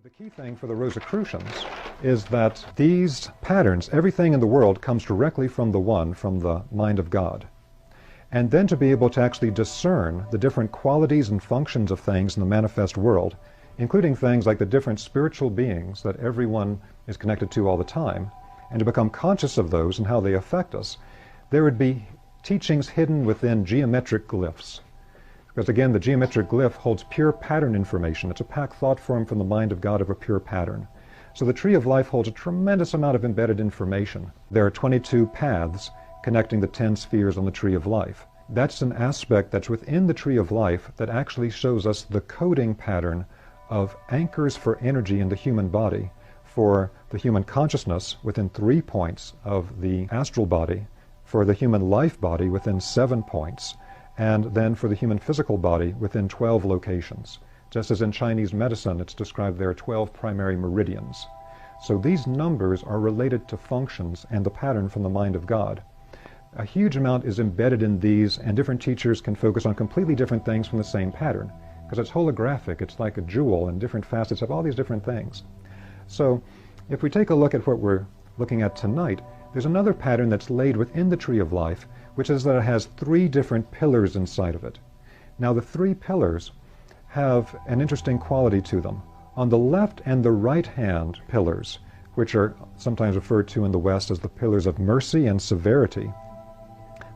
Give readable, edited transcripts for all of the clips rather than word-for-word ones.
But the key thing for the Rosicrucians is that these patterns, everything in the world comes directly from the One, from the mind of God. And then to be able to actually discern the different qualities and functions of things in the manifest world, including things like the different spiritual beings that everyone is connected to all the time, and to become conscious of those and how they affect us, there would be teachings hidden within geometric glyphs. Because again, the geometric glyph holds pure pattern information. It's a packed thought form from the mind of God of a pure pattern. So the tree of life holds a tremendous amount of embedded information. There are 22 paths connecting the 10 spheres on the tree of life. That's an aspect that's within the tree of life that actually shows us the coding pattern of anchors for energy in the human body, for the human consciousness within 3 points of the astral body, for the human life body within 7 points, and then for the human physical body within 12 locations. Just as in Chinese medicine, it's described there are 12 primary meridians. So these numbers are related to functions and the pattern from the mind of God. A huge amount is embedded in these, and different teachers can focus on completely different things from the same pattern, because it's holographic. It's like a jewel, and different facets have all these different things. So if we take a look at what we're looking at tonight, there's another pattern that's laid within the tree of life, which is that it has 3 different pillars inside of it. Now the 3 pillars have an interesting quality to them. On the left and the right hand pillars, which are sometimes referred to in the West as the pillars of mercy and severity,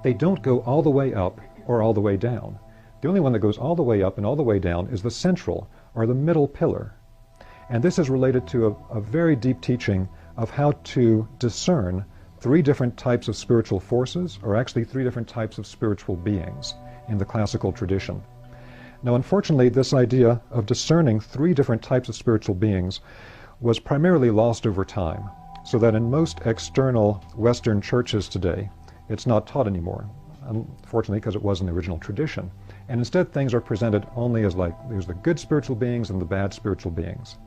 they don't go all the way up or all the way down. The only one that goes all the way up and all the way down is the central, or the middle pillar. And this is related to a very deep teaching of how to discern 3 different types of spiritual forces, or actually 3 different types of spiritual beings in the classical tradition. Now, unfortunately, this idea of discerning 3 different types of spiritual beings was primarily lost over time, so that in most external Western churches today, it's not taught anymore, unfortunately, because it was in the original tradition. And instead, things are presented only as like, there's the good spiritual beings and the bad spiritual beings.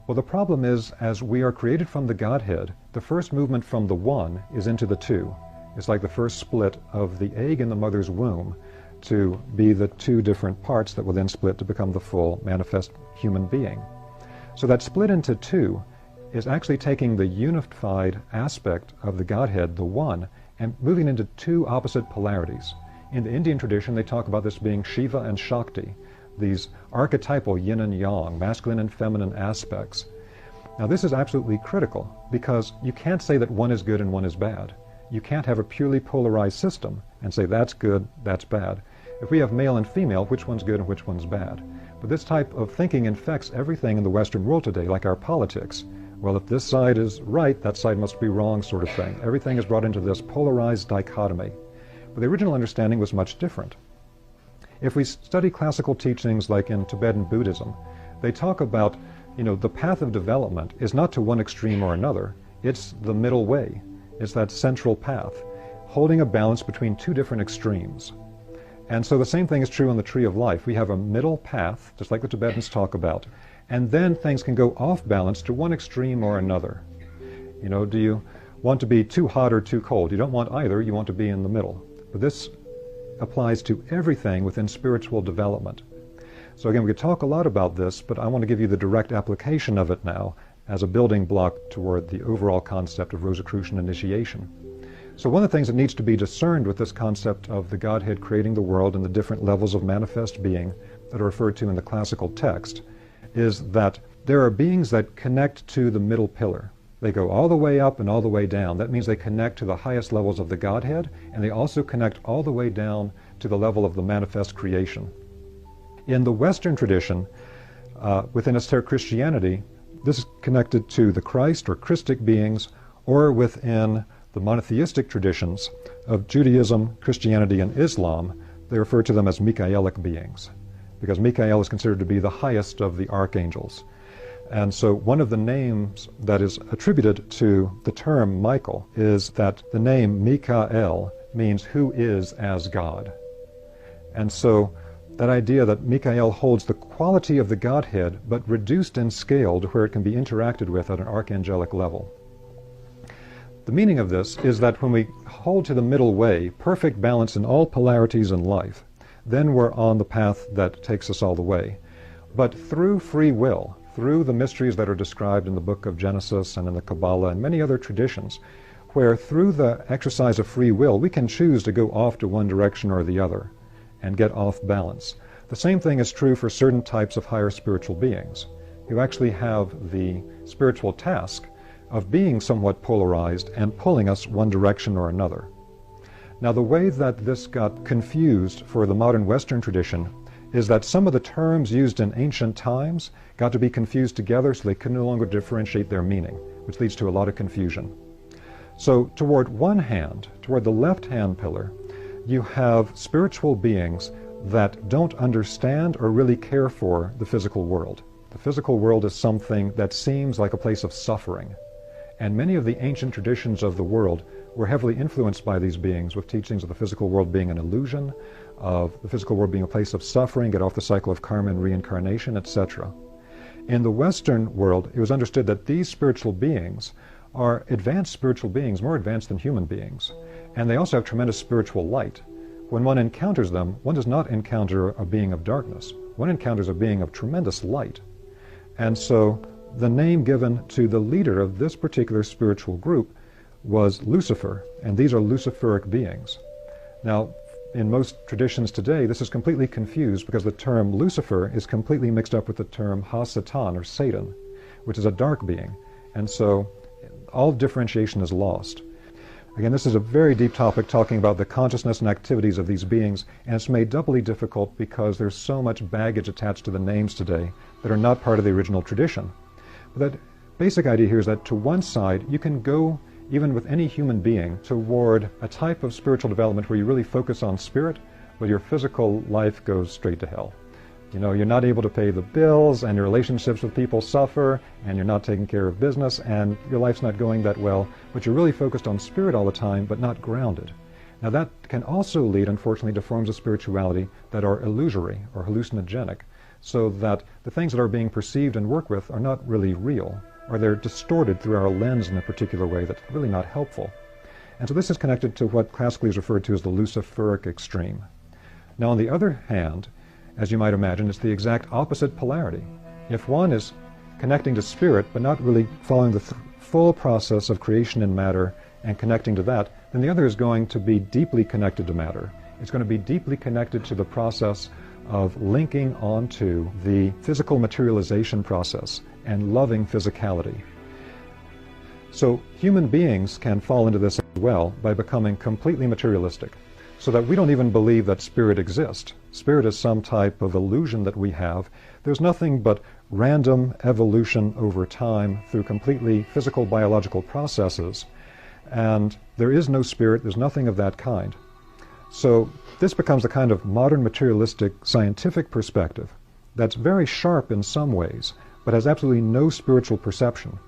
Well, the problem is, as we are created from the Godhead, the first movement from the One is into the 2. It's like the first split of the egg in the mother's womb to be the 2 different parts that will then split to become the full manifest human being. So that split into 2 is actually taking the unified aspect of the Godhead, the One, and moving into 2 opposite polarities. In the Indian tradition, they talk about this being Shiva and Shakti, these archetypal yin and yang, masculine and feminine aspects. Now this is absolutely critical, because you can't say that one is good and one is bad. You can't have a purely polarized system and say that's good, that's bad. If we have male and female, which one's good and which one's bad? But this type of thinking infects everything in the Western world today, like our politics. Well, if this side is right, that side must be wrong, sort of thing. Everything is brought into this polarized dichotomy. But the original understanding was much different. If we study classical teachings like in Tibetan Buddhism, they talk about, the path of development is not to one extreme or another. It's the middle way. It's that central path, holding a balance between 2 different extremes. And so the same thing is true on the tree of life. We have a middle path, just like the Tibetans talk about, and then things can go off balance to one extreme or another. Do you want to be too hot or too cold? You don't want either. You want to be in the middle. But this applies to everything within spiritual development. So again, we could talk a lot about this, but I want to give you the direct application of it now as a building block toward the overall concept of Rosicrucian initiation. So one of the things that needs to be discerned with this concept of the Godhead creating the world and the different levels of manifest being that are referred to in the classical text is that there are beings that connect to the middle pillar. They go all the way up and all the way down. That means they connect to the highest levels of the Godhead, and they also connect all the way down to the level of the manifest creation. In the Western tradition, within esoteric Christianity, this is connected to the Christ or Christic beings, or within the monotheistic traditions of Judaism, Christianity, and Islam, they refer to them as Michaelic beings, because Michael is considered to be the highest of the archangels. And so one of the names that is attributed to the term Michael is that the name Mikael means who is as God. And so that idea that Mikael holds the quality of the Godhead, but reduced in scale to where it can be interacted with at an archangelic level. The meaning of this is that when we hold to the middle way, perfect balance in all polarities in life, then we're on the path that takes us all the way. But through free will, through the mysteries that are described in the book of Genesis and in the Kabbalah and many other traditions, where through the exercise of free will we can choose to go off to one direction or the other and get off balance. The same thing is true for certain types of higher spiritual beings who actually have the spiritual task of being somewhat polarized and pulling us one direction or another. Now, the way that this got confused for the modern Western tradition is that some of the terms used in ancient times got to be confused together so they could no longer differentiate their meaning, which leads to a lot of confusion. So toward one hand, toward the left-hand pillar, you have spiritual beings that don't understand or really care for the physical world. The physical world is something that seems like a place of suffering. And many of the ancient traditions of the world were heavily influenced by these beings, with teachings of the physical world being an illusion, of the physical world being a place of suffering, get off the cycle of karma and reincarnation, etc. In the Western world, it was understood that these spiritual beings are advanced spiritual beings, more advanced than human beings. And they also have tremendous spiritual light. When one encounters them, one does not encounter a being of darkness. One encounters a being of tremendous light. And so the name given to the leader of this particular spiritual group was Lucifer, and these are Luciferic beings. Now, in most traditions today, this is completely confused because the term Lucifer is completely mixed up with the term Ha-Satan, or Satan, which is a dark being. And so all differentiation is lost. Again, this is a very deep topic talking about the consciousness and activities of these beings, and it's made doubly difficult because there's so much baggage attached to the names today that are not part of the original tradition. But that basic idea here is that to one side, you can go, even with any human being, toward a type of spiritual development where you really focus on spirit, but your physical life goes straight to hell. You know, you're not able to pay the bills, and your relationships with people suffer, and you're not taking care of business, and your life's not going that well, but you're really focused on spirit all the time, but not grounded. Now that can also lead, unfortunately, to forms of spirituality that are illusory or hallucinogenic, so that the things that are being perceived and worked with are not really real, or they're distorted through our lens in a particular way that's really not helpful. And so this is connected to what classically is referred to as the Luciferic extreme. Now, on the other hand, as you might imagine, it's the exact opposite polarity. If one is connecting to spirit but not really following the full process of creation in matter and connecting to that, then the other is going to be deeply connected to matter. It's going to be deeply connected to the process of linking onto the physical materialization process and loving physicality. So human beings can fall into this as well by becoming completely materialistic, so that we don't even believe that spirit exists. Spirit is some type of illusion that we have. There's nothing but random evolution over time through completely physical biological processes, and there is no spirit, there's nothing of that kind. So this becomes a kind of modern materialistic scientific perspective that's very sharp in some ways, but has absolutely no spiritual perception.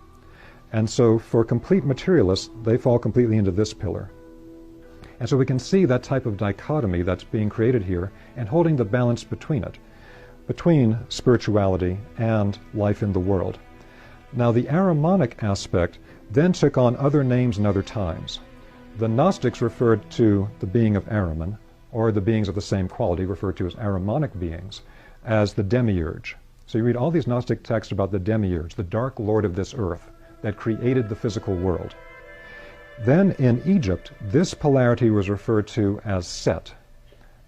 And so for complete materialists, they fall completely into this pillar. And so we can see that type of dichotomy that's being created here and holding the balance between it, between spirituality and life in the world. Now, the Ahrimanic aspect then took on other names in other times. The Gnostics referred to the being of Ahriman, or the beings of the same quality, referred to as Ahrimanic beings, as the demiurge. So you read all these Gnostic texts about the demiurge, the dark lord of this earth, that created the physical world. Then in Egypt, this polarity was referred to as Set,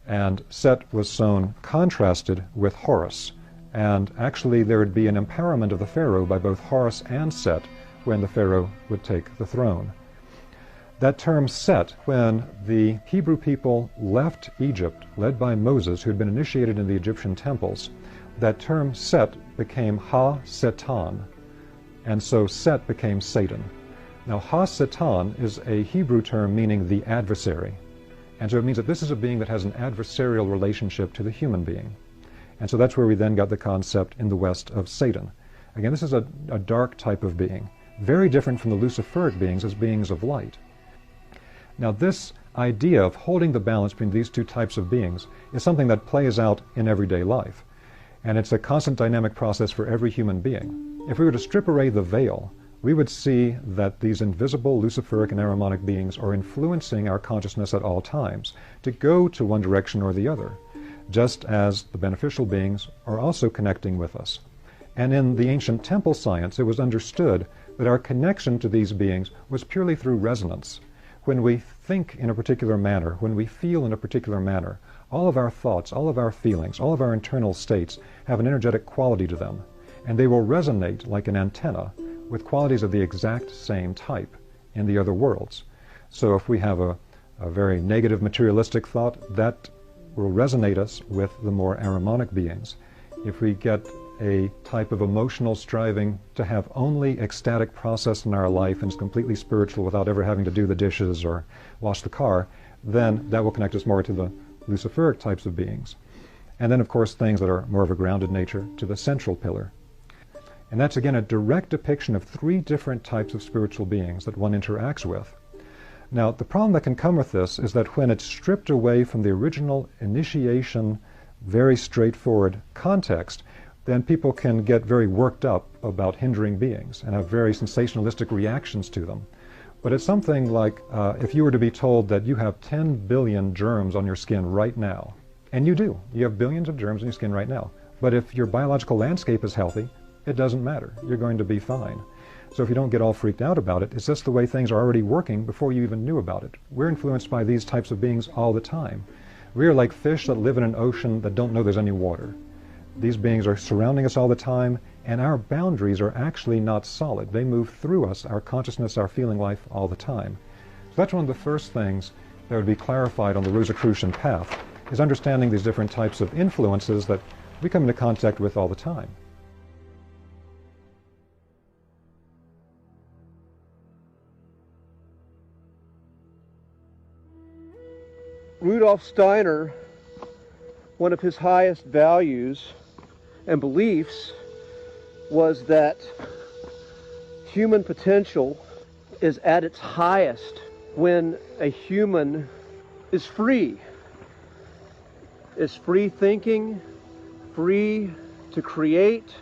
and Set was contrasted with Horus, and actually there would be an empowerment of the pharaoh by both Horus and Set when the pharaoh would take the throne. That term Set, when the Hebrew people left Egypt, led by Moses, who had been initiated in the Egyptian temples, that term Set became Ha-Satan, and so Set became Satan. Now, Ha-Satan is a Hebrew term meaning the adversary. And so it means that this is a being that has an adversarial relationship to the human being. And so that's where we then got the concept in the West of Satan. Again, this is a dark type of being, very different from the Luciferic beings as beings of light. Now, this idea of holding the balance between these two types of beings is something that plays out in everyday life. And it's a constant dynamic process for every human being. If we were to strip away the veil, we would see that these invisible Luciferic and Ahrimanic beings are influencing our consciousness at all times to go to one direction or the other, just as the beneficial beings are also connecting with us. And in the ancient temple science, it was understood that our connection to these beings was purely through resonance. When we think in a particular manner, when we feel in a particular manner, all of our thoughts, all of our feelings, all of our internal states have an energetic quality to them, and they will resonate like an antenna with qualities of the exact same type in the other worlds. So if we have a very negative materialistic thought, that will resonate us with the more Ahrimanic beings. If we get a type of emotional striving to have only ecstatic process in our life and is completely spiritual without ever having to do the dishes or wash the car, then that will connect us more to the Luciferic types of beings. And then, of course, things that are more of a grounded nature to the central pillar. And that's, again, a direct depiction of three different types of spiritual beings that one interacts with. Now, the problem that can come with this is that when it's stripped away from the original initiation, very straightforward context, then people can get very worked up about hindering beings and have very sensationalistic reactions to them. But it's something like if you were to be told that you have 10 billion germs on your skin right now, and you do, you have billions of germs on your skin right now, but if your biological landscape is healthy, it doesn't matter. You're going to be fine. So if you don't get all freaked out about it, it's just the way things are already working before you even knew about it. We're influenced by these types of beings all the time. We are like fish that live in an ocean that don't know there's any water. These beings are surrounding us all the time, and our boundaries are actually not solid. They move through us, our consciousness, our feeling life, all the time. So that's one of the first things that would be clarified on the Rosicrucian path, is understanding these different types of influences that we come into contact with all the time. Rudolf Steiner, one of his highest values and beliefs was that human potential is at its highest when a human is free thinking, free to create,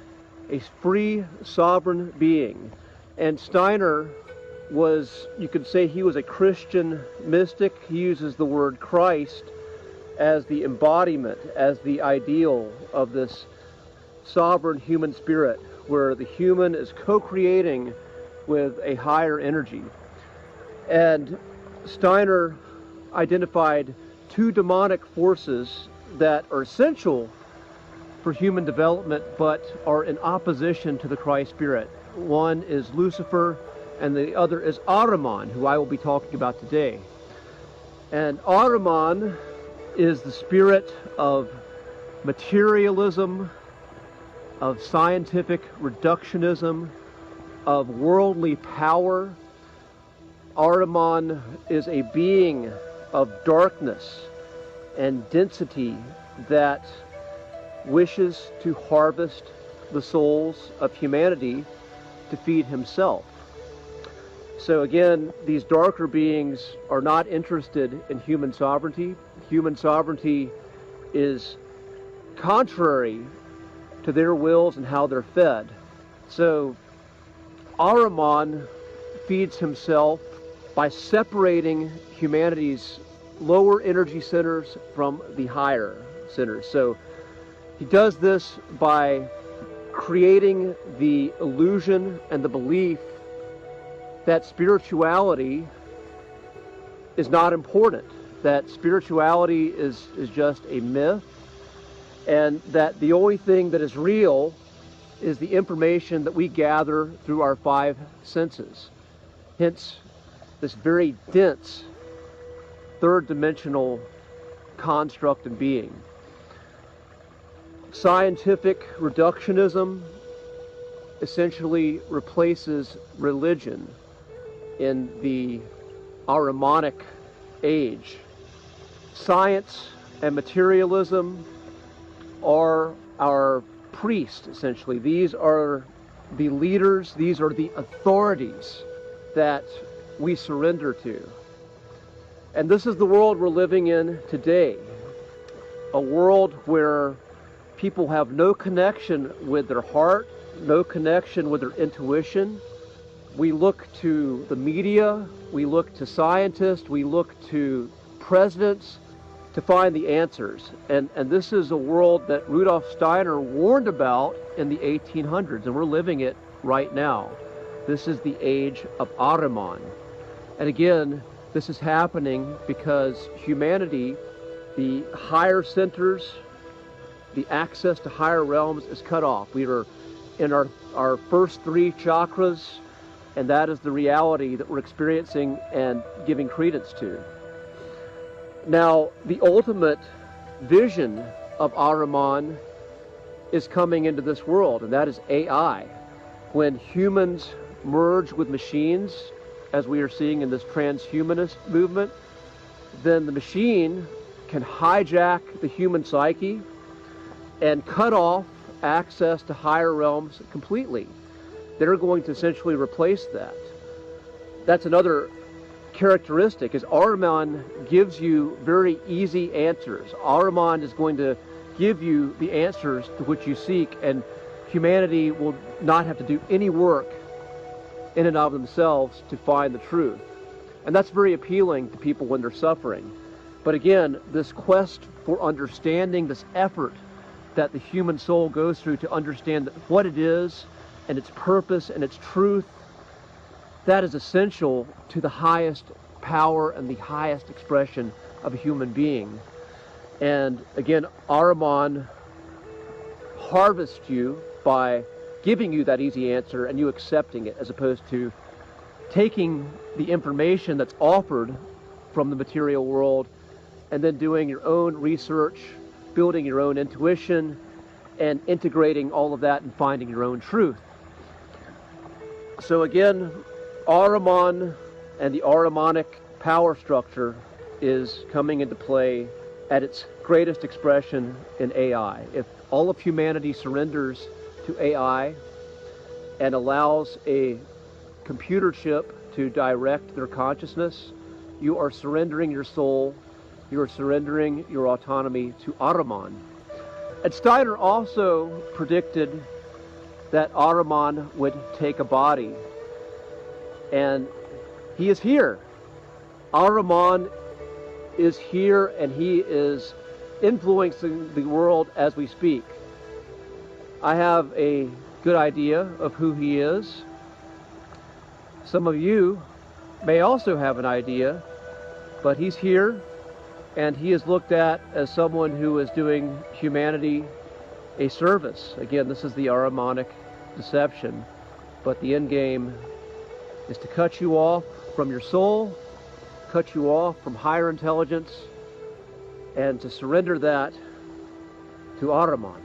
a free sovereign being. And Steiner was, you could say he was a Christian mystic. He uses the word Christ as the embodiment, as the ideal of this sovereign human spirit, where the human is co-creating with a higher energy. And Steiner identified two demonic forces that are essential for human development but are in opposition to the Christ spirit. One is Lucifer, and the other is Ahriman, who I will be talking about today. And Ahriman is the spirit of materialism, of scientific reductionism, of worldly power. Ahriman is a being of darkness and density that wishes to harvest the souls of humanity to feed himself. So again, these darker beings are not interested in human sovereignty. Human sovereignty is contrary to their wills and how they're fed. So Ahriman feeds himself by separating humanity's lower energy centers from the higher centers. So he does this by creating the illusion and the belief that spirituality is not important, that spirituality is just a myth, and that the only thing that is real is the information that we gather through our five senses. Hence, this very dense third-dimensional construct and being. Scientific reductionism essentially replaces religion in the Ahrimanic age. Science and materialism are our priests, essentially. These are the leaders, these are the authorities that we surrender to. And this is the world we're living in today. A world where people have no connection with their heart, no connection with their intuition. We look to the media, we look to scientists, we look to presidents to find the answers. And this is a world that Rudolf Steiner warned about in the 1800s, and we're living it right now. This is the age of Ahriman. And again, this is happening because humanity, the higher centers, the access to higher realms is cut off. We are in our first three chakras, and that is the reality that we're experiencing and giving credence to. Now, the ultimate vision of Ahriman is coming into this world, and that is AI. When humans merge with machines, as we are seeing in this transhumanist movement, then the machine can hijack the human psyche and cut off access to higher realms completely. They're going to essentially replace that. That's another characteristic, is Ahriman gives you very easy answers. Ahriman is going to give you the answers to which you seek, and humanity will not have to do any work in and of themselves to find the truth. And that's very appealing to people when they're suffering. But again, this quest for understanding, this effort that the human soul goes through to understand what it is and its purpose and its truth, that is essential to the highest power and the highest expression of a human being. And again, Ahriman harvests you by giving you that easy answer and you accepting it, as opposed to taking the information that's offered from the material world and then doing your own research, building your own intuition, and integrating all of that and finding your own truth. So again, Ahriman and the Ahrimanic power structure is coming into play at its greatest expression in AI. If all of humanity surrenders to AI and allows a computer chip to direct their consciousness, you are surrendering your soul, you are surrendering your autonomy to Ahriman. And Steiner also predicted that Ahriman would take a body. And he is here. Ahriman is here, and he is influencing the world as we speak. I have a good idea of who he is. Some of you may also have an idea, but he's here, and he is looked at as someone who is doing humanity a service. Again, this is the Ahrimanic deception, but the end game is to cut you off from your soul, cut you off from higher intelligence, and to surrender that to Ahriman.